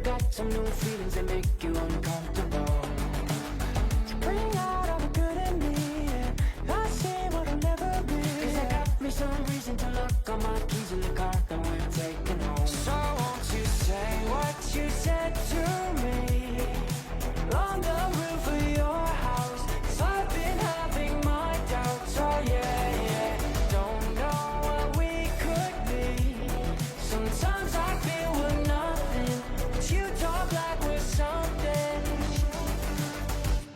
got some new feelings that make you uncomfortable. To bring out all the good in me, and I see what'll never be. 'Cause I got me some reason to look on my keys in the car that we're taking home. So won't you say what you said to me on the roof of your house? 'Cause I've been having my doubts, oh yeah, yeah. Don't know what we could be. Sometimes I feel we're nothing, but you talk like we're something.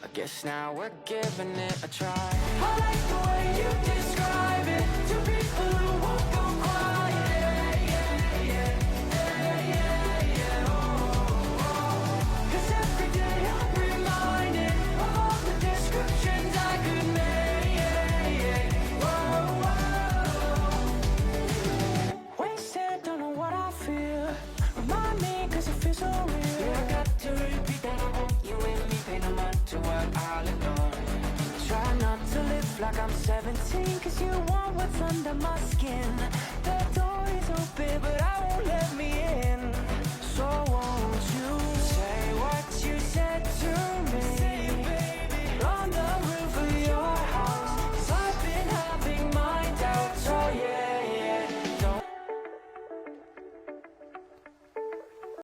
I guess now we're giving it a try. I like the way you describe it to people who won't go quiet. Yeah, yeah, yeah, yeah, yeah, yeah, oh, oh. 'Cause every day I'm reminded of all the descriptions I could make. Yeah, yeah, oh, oh. Wasted, don't know what I feel. Remind me 'cause it feels so real. Yeah, I got to repeat that I want you and me. Pay no mind to what I'll ignore. Try not to live like I'm 17, 'cause you want what's under my skin. The door is open but I won't let me in. So